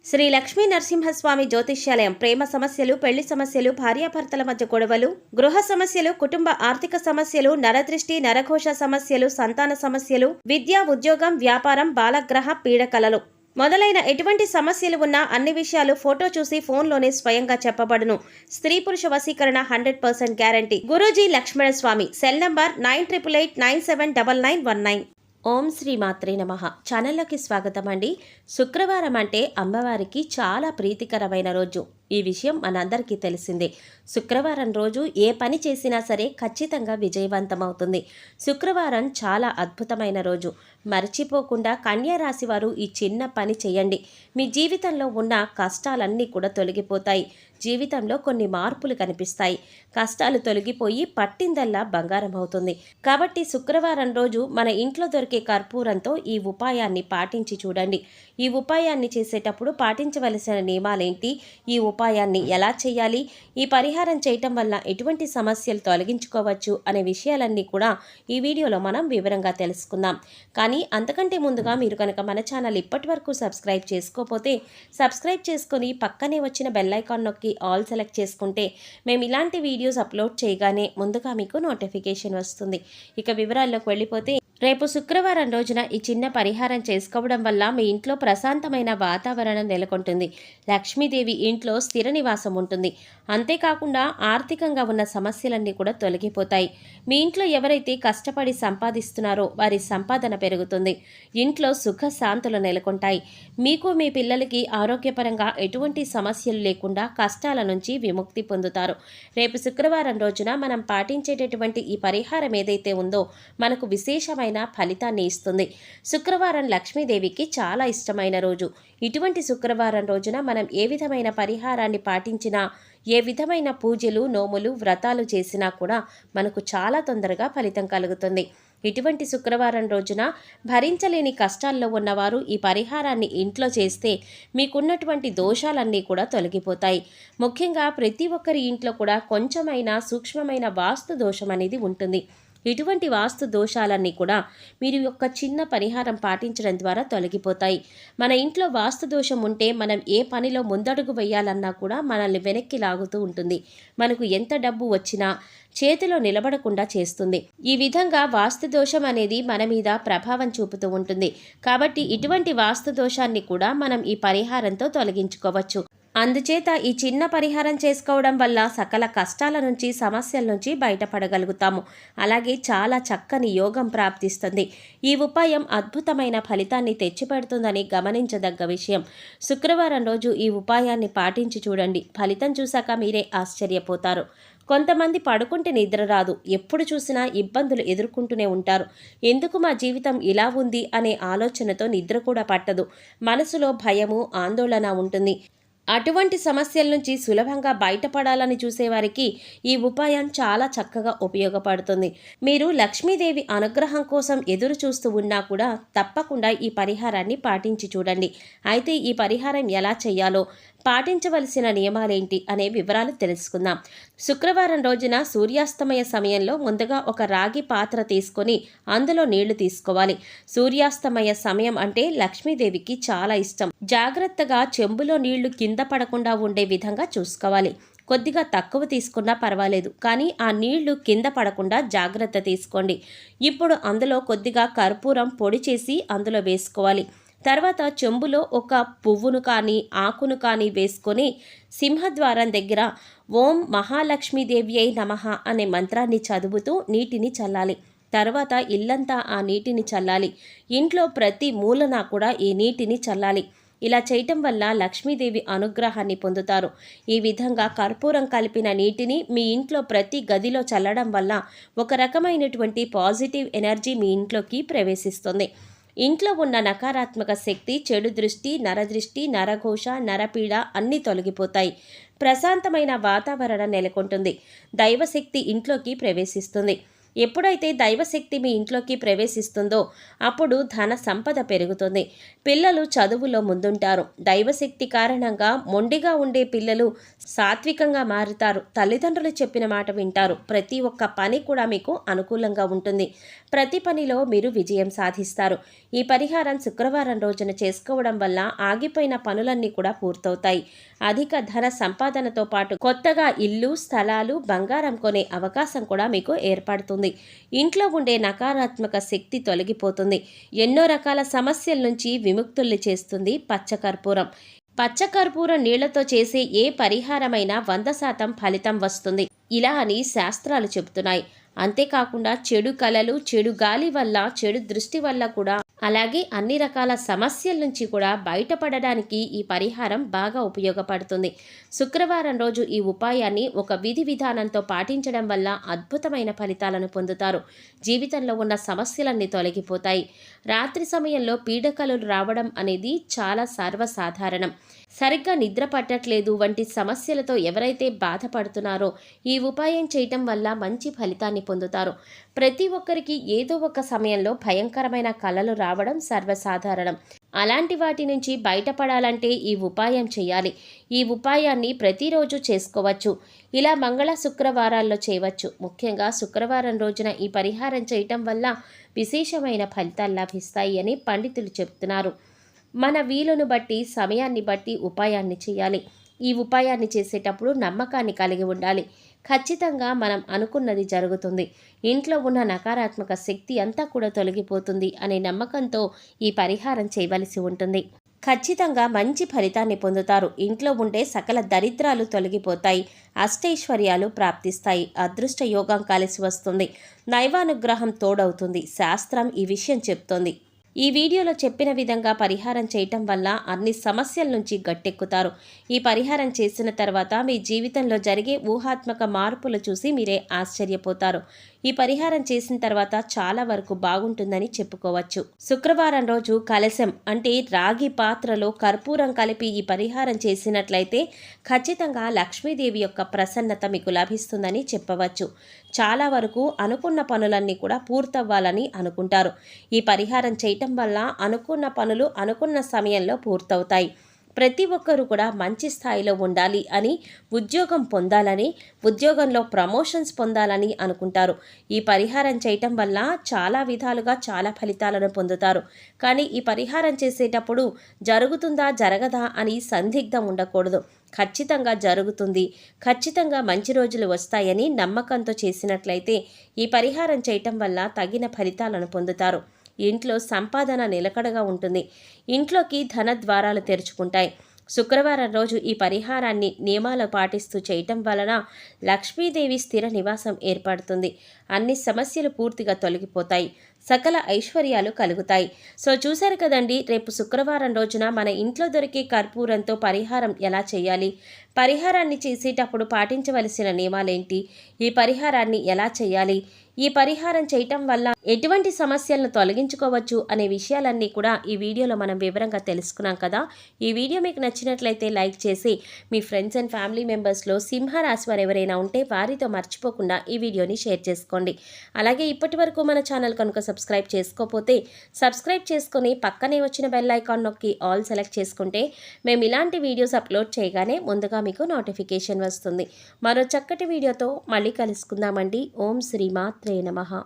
శ్రీ లక్ష్మీ నరసింహస్వామి జ్యోతిష్యాలయం ప్రేమ సమస్యలు, పెళ్లి సమస్యలు, భార్యాభర్తల మధ్య గొడవలు, గృహ సమస్యలు, కుటుంబ ఆర్థిక సమస్యలు, నరదృష్టి, నరఘోష సమస్యలు, సంతాన సమస్యలు, విద్య, ఉద్యోగం, వ్యాపారం, బాలగ్రహ పీడకలలు మొదలైన ఎటువంటి సమస్యలు ఉన్నా అన్ని విషయాలు ఫోటో చూసి ఫోన్లోనే స్వయంగా చెప్పబడును. స్త్రీ పురుష వశీకరణ 100% guarantee. Guruji Lakshmana Swami. Cell number 9888979919. ఓం శ్రీ మాత్రే నమః. ఛానల్లోకి స్వాగతం అండి. శుక్రవారం అంటే అమ్మవారికి చాలా ప్రీతికరమైన రోజు. ఈ విషయం మనందరికీ తెలిసిందే. శుక్రవారం రోజు ఏ పని చేసినా సరే ఖచ్చితంగా విజయవంతమవుతుంది. శుక్రవారం చాలా అద్భుతమైన రోజు. మర్చిపోకుండా కన్యా రాశి వారు ఈ చిన్న పని చేయండి. మీ జీవితంలో ఉన్న కష్టాలన్నీ కూడా తొలగిపోతాయి. జీవితంలో కొన్ని మార్పులు కనిపిస్తాయి. కష్టాలు తొలగిపోయి పట్టిందల్లా బంగారం అవుతుంది. కాబట్టి శుక్రవారం రోజు మన ఇంట్లో దొరికే కర్పూరంతో ఈ ఉపాయాన్ని పాటించి చూడండి. ఈ ఉపాయాన్ని చేసేటప్పుడు పాటించవలసిన నియమాలేంటి, ఈ ఉపాయాన్ని ఎలా చేయాలి, ఈ పరిహారం చేయటం వల్ల ఎటువంటి సమస్యలు తొలగించుకోవచ్చు అనే విషయాలన్నీ కూడా ఈ వీడియోలో మనం వివరంగా తెలుసుకుందాం. కానీ అంతకంటే ముందుగా మీరు కనుక మన ఛానల్ ఇప్పటి వరకు సబ్స్క్రైబ్ చేసుకోకపోతే సబ్స్క్రైబ్ చేసుకొని పక్కనే వచ్చిన బెల్ ఐకాన్ నొక్కి ఆల్ సెలెక్ట్ చేసుకుంటే మేము ఇలాంటి వీడియోస్ అప్లోడ్ చేయగానే ముందుగా మీకు నోటిఫికేషన్ వస్తుంది. ఇక వివరాల్లోకి వెళ్ళిపోతే, రేపు శుక్రవారం రోజున ఈ చిన్న పరిహారం చేసుకోవడం వల్ల మీ ఇంట్లో ప్రశాంతమైన వాతావరణం నెలకొంటుంది. లక్ష్మీదేవి ఇంట్లో స్థిర నివాసం ఉంటుంది. అంతేకాకుండా ఆర్థికంగా ఉన్న సమస్యలన్నీ కూడా తొలగిపోతాయి. మీ ఇంట్లో ఎవరైతే కష్టపడి సంపాదిస్తున్నారో వారి సంపాదన పెరుగుతుంది. ఇంట్లో సుఖ శాంతులు నెలకొంటాయి. మీకు మీ పిల్లలకి ఆరోగ్యపరంగా ఎటువంటి సమస్యలు లేకుండా కష్టాల నుంచి విముక్తి పొందుతారు. రేపు శుక్రవారం రోజున మనం పాటించేటటువంటి ఈ పరిహారం ఏదైతే ఉందో మనకు విశేషమైన ఫలితాన్ని ఇస్తుంది. శుక్రవారం లక్ష్మీదేవికి చాలా ఇష్టమైన రోజు. ఇటువంటి శుక్రవారం రోజున మనం ఏ విధమైన పరిహారాన్ని పాటించినా, ఏ విధమైన పూజలు, నోములు, వ్రతాలు చేసినా కూడా మనకు చాలా తొందరగా ఫలితం కలుగుతుంది. ఇటువంటి శుక్రవారం రోజున భరించలేని కష్టాల్లో ఉన్నవారు ఈ పరిహారాన్ని ఇంట్లో చేస్తే మీకున్నటువంటి దోషాలన్నీ కూడా తొలగిపోతాయి. ముఖ్యంగా ప్రతి ఒక్కరి ఇంట్లో కూడా కొంచెమైనా సూక్ష్మమైన వాస్తు దోషం అనేది ఉంటుంది. ఇటువంటి వాస్తు దోషాలన్నీ కూడా మీరు యొక్క చిన్న పరిహారం పాటించడం ద్వారా తొలగిపోతాయి. మన ఇంట్లో వాస్తు దోషం ఉంటే మనం ఏ పనిలో ముందడుగు వేయాలన్నా కూడా మనల్ని వెనక్కి లాగుతూ ఉంటుంది. మనకు ఎంత డబ్బు వచ్చినా చేతిలో నిలబడకుండా చేస్తుంది. ఈ విధంగా వాస్తు దోషం అనేది మన మీద ప్రభావం చూపుతూ ఉంటుంది. కాబట్టి ఇటువంటి వాస్తు దోషాన్ని కూడా మనం ఈ పరిహారంతో తొలగించుకోవచ్చు. అందుచేత ఈ చిన్న పరిహారం చేసుకోవడం వల్ల సకల కష్టాల నుంచి, సమస్యల నుంచి బయటపడగలుగుతాము. అలాగే చాలా చక్కని యోగం ప్రాప్తిస్తుంది. ఈ ఉపాయం అద్భుతమైన ఫలితాన్ని తెచ్చిపెడుతుందని గమనించదగ్గ విషయం. శుక్రవారం రోజు ఈ ఉపాయాన్ని పాటించి చూడండి. ఫలితం చూశాక మీరే ఆశ్చర్యపోతారు. కొంతమంది పడుకుంటే నిద్ర రాదు, ఎప్పుడు చూసినా ఇబ్బందులు ఎదుర్కొంటూనే ఉంటారు. ఎందుకు మా జీవితం ఇలా ఉంది అనే ఆలోచనతో నిద్ర కూడా పట్టదు. మనసులో భయము, ఆందోళన ఉంటుంది. అటువంటి సమస్యల నుంచి సులభంగా బయటపడాలని చూసేవారికి ఈ ఉపాయం చాలా చక్కగా ఉపయోగపడుతుంది. మీరు లక్ష్మీదేవి అనుగ్రహం కోసం ఎదురు చూస్తూ ఉన్నా కూడా తప్పకుండా ఈ పరిహారాన్ని పాటించి చూడండి. అయితే ఈ పరిహారం ఎలా చేయాలో, పాటించవలసిన నియమాలేంటి అనే వివరాలు తెలుసుకుందాం. శుక్రవారం రోజున సూర్యాస్తమయ సమయంలో ముందుగా ఒక రాగి పాత్ర తీసుకొని అందులో నీళ్లు తీసుకోవాలి. సూర్యాస్తమయ సమయం అంటే లక్ష్మీదేవికి చాలా ఇష్టం. జాగ్రత్తగా చెంబులో నీళ్లు కింద పడకుండా ఉండే విధంగా చూసుకోవాలి. కొద్దిగా తక్కువ తీసుకున్నా పర్వాలేదు, కానీ ఆ నీళ్లు కింద పడకుండా జాగ్రత్త తీసుకోండి. ఇప్పుడు అందులో కొద్దిగా కర్పూరం పొడి చేసి అందులో వేసుకోవాలి. తర్వాత చెంబులో ఒక పువ్వును కానీ ఆకును కానీ వేసుకొని సింహద్వారం దగ్గర ఓం మహాలక్ష్మీదేవ్యై నమః అనే మంత్రాన్ని చదువుతూ నీటిని చల్లాలి. తర్వాత ఇల్లంతా ఆ నీటిని చల్లాలి. ఇంట్లో ప్రతి మూలన కూడా ఈ నీటిని చల్లాలి. ఇలా చేయటం వల్ల లక్ష్మీదేవి అనుగ్రహాన్ని పొందుతారు. ఈ విధంగా కర్పూరం కలిపిన నీటిని మీ ఇంట్లో ప్రతి గదిలో చల్లడం వల్ల ఒక రకమైనటువంటి పాజిటివ్ ఎనర్జీ మీ ఇంట్లోకి ప్రవేశిస్తుంది. ఇంట్లో ఉన్న నకారాత్మక శక్తి, చెడు దృష్టి, నరదృష్టి, నరఘోష, నరపీడ అన్నీ తొలగిపోతాయి. ప్రశాంతమైన వాతావరణం నెలకొంటుంది. దైవశక్తి ఇంట్లోకి ప్రవేశిస్తుంది. ఎప్పుడైతే దైవశక్తి మీ ఇంట్లోకి ప్రవేశిస్తుందో అప్పుడు ధన సంపద పెరుగుతుంది. పిల్లలు చదువులో ముందుంటారు. దైవశక్తి కారణంగా మొండిగా ఉండే పిల్లలు సాత్వికంగా మారుతారు. తల్లిదండ్రులు చెప్పిన మాట వింటారు. ప్రతి ఒక్క పని కూడా మీకు అనుకూలంగా ఉంటుంది. ప్రతి పనిలో మీరు విజయం సాధిస్తారు. ఈ పరిహారం శుక్రవారం రోజున చేసుకోవడం వల్ల ఆగిపోయిన పనులన్నీ కూడా పూర్తవుతాయి. అధిక ధన సంపాదనతో పాటు కొత్తగా ఇల్లు, స్థలాలు, బంగారం కొనే అవకాశం కూడా మీకు ఏర్పడుతుంది. ఇంట్లో ఉండే నకారాత్మక శక్తి తొలగిపోతుంది. ఎన్నో రకాల సమస్యల నుంచి విముక్తుల్ని చేస్తుంది పచ్చకర్పూరం. పచ్చకర్పూరం నీళ్లతో చేసే ఏ పరిహారమైనా 100% ఫలితం వస్తుంది ఇలా అని శాస్త్రాలు చెబుతున్నాయి. అంతేకాకుండా చెడు కలలు, చెడు గాలి వల్ల, చెడు దృష్టి వల్ల కూడా, అలాగే అన్ని రకాల సమస్యల నుంచి కూడా బయటపడడానికి ఈ పరిహారం బాగా ఉపయోగపడుతుంది. శుక్రవారం రోజు ఈ ఉపాయాన్ని ఒక విధి విధానంతో పాటించడం వల్ల అద్భుతమైన ఫలితాలను పొందుతారు. జీవితంలో ఉన్న సమస్యలన్నీ తొలగిపోతాయి. రాత్రి సమయంలో పీడకలు రావడం అనేది చాలా సర్వసాధారణం. సరిగ్గా నిద్ర పట్టట్లేదు వంటి సమస్యలతో ఎవరైతే బాధపడుతున్నారో ఈ ఉపాయం చేయటం వల్ల మంచి ఫలితాన్ని పొందుతారు. ప్రతి ఒక్కరికి ఏదో ఒక సమయంలో భయంకరమైన కలలు రావడం సర్వసాధారణం. అలాంటి వాటి నుంచి బయటపడాలంటే ఈ ఉపాయం చేయాలి. ఈ ఉపాయాన్ని ప్రతిరోజు చేసుకోవచ్చు. ఇలా మంగళ శుక్రవారాల్లో చేయవచ్చు. ముఖ్యంగా శుక్రవారం రోజున ఈ పరిహారం చేయటం వల్ల విశేషమైన ఫలితాలు లభిస్తాయి అని పండితులు చెబుతున్నారు. మన వీలును బట్టి, సమయాన్ని బట్టి ఉపాయాన్ని చేయాలి. ఈ ఉపాయాన్ని చేసేటప్పుడు నమ్మకాన్ని కలిగి ఉండాలి. ఖచ్చితంగా మనం అనుకున్నది జరుగుతుంది. ఇంట్లో ఉన్న నకారాత్మక శక్తి అంతా కూడా తొలగిపోతుంది అనే నమ్మకంతో ఈ పరిహారం చేయవలసి ఉంటుంది. ఖచ్చితంగా మంచి ఫలితాన్ని పొందుతారు. ఇంట్లో ఉండే సకల దరిద్రాలు తొలగిపోతాయి. అష్టైశ్వర్యాలు ప్రాప్తిస్తాయి. అదృష్ట యోగం కలిసి వస్తుంది. దైవానుగ్రహం తోడవుతుంది. శాస్త్రం ఈ విషయం చెప్తోంది. ఈ వీడియోలో చెప్పిన విధంగా పరిహారం చేయటం వల్ల అన్ని సమస్యల నుంచి గట్టెక్కుతారు. ఈ పరిహారం చేసిన తర్వాత మీ జీవితంలో జరిగే ఊహాత్మక మార్పులు చూసి మీరే ఆశ్చర్యపోతారు. ఈ పరిహారం చేసిన తర్వాత చాలా వరకు బాగుంటుందని చెప్పుకోవచ్చు. శుక్రవారం రోజు కలశం అంటే రాగి పాత్రలో కర్పూరం కలిపి ఈ పరిహారం చేసినట్లయితే ఖచ్చితంగా లక్ష్మీదేవి యొక్క ప్రసన్నత మీకు లభిస్తుందని చెప్పవచ్చు. చాలా వరకు అనుకున్న పనులన్నీ కూడా పూర్తవ్వాలని అనుకుంటారు. ఈ పరిహారం చేయటం వల్ల అనుకున్న పనులు అనుకున్న సమయంలో పూర్తవుతాయి. ప్రతి ఒక్కరూ కూడా మంచి స్థాయిలో ఉండాలి అని, ఉద్యోగం పొందాలని, ఉద్యోగంలో ప్రమోషన్స్ పొందాలని అనుకుంటారు. ఈ పరిహారం చేయటం వల్ల చాలా విధాలుగా చాలా ఫలితాలను పొందుతారు. కానీ ఈ పరిహారం చేసేటప్పుడు జరుగుతుందా జరగదా అని సందిగ్ధం ఉండకూడదు. ఖచ్చితంగా జరుగుతుంది, ఖచ్చితంగా మంచి రోజులు వస్తాయని నమ్మకంతో చేసినట్లయితే ఈ పరిహారం చేయటం వల్ల తగిన ఫలితాలను పొందుతారు. ఇంట్లో సంపాదన నిలకడగా ఉంటుంది. ఇంట్లోకి ధన ద్వారాలు తెరుచుకుంటాయి. శుక్రవారం రోజు ఈ పరిహారాన్ని నియమాలు పాటిస్తూ చేయటం వలన లక్ష్మీదేవి స్థిర నివాసం ఏర్పడుతుంది. అన్ని సమస్యలు పూర్తిగా తొలగిపోతాయి. సకల ఐశ్వర్యాలు కలుగుతాయి. సో చూశారు కదండి, రేపు శుక్రవారం రోజున మన ఇంట్లో దొరికే కర్పూరంతో పరిహారం ఎలా చేయాలి, పరిహారాన్ని చేసేటప్పుడు పాటించవలసిన నియమాలేంటి, ఈ పరిహారాన్ని ఎలా చేయాలి, ఈ పరిహారం చేయటం వల్ల ఎటువంటి సమస్యలను తొలగించుకోవచ్చు అనే విషయాలన్నీ కూడా ఈ వీడియోలో మనం వివరంగా తెలుసుకున్నాం కదా. ఈ వీడియో మీకు నచ్చినట్లయితే లైక్ చేసి మీ ఫ్రెండ్స్ అండ్ ఫ్యామిలీ మెంబర్స్లో సింహరాశి వారు ఎవరైనా ఉంటే వారితో మర్చిపోకుండా ఈ వీడియోని షేర్ చేసుకోండి. అలాగే ఇప్పటి వరకు మన ఛానల్ కనుక సబ్స్క్రైబ్ చేసుకోకపోతే సబ్స్క్రైబ్ చేసుకొని పక్కనే వచ్చిన బెల్ ఐకాన్ నొక్కి ఆల్ సెలెక్ట్ చేసుకుంటే మేము ఇలాంటి వీడియోస్ అప్లోడ్ చేయగానే ముందుగా మీకు నోటిఫికేషన్ వస్తుంది. మరో చక్కటి వీడియోతో మళ్ళీ కలుసుకుందామండి. ఓం శ్రీ మాత్రే నమః.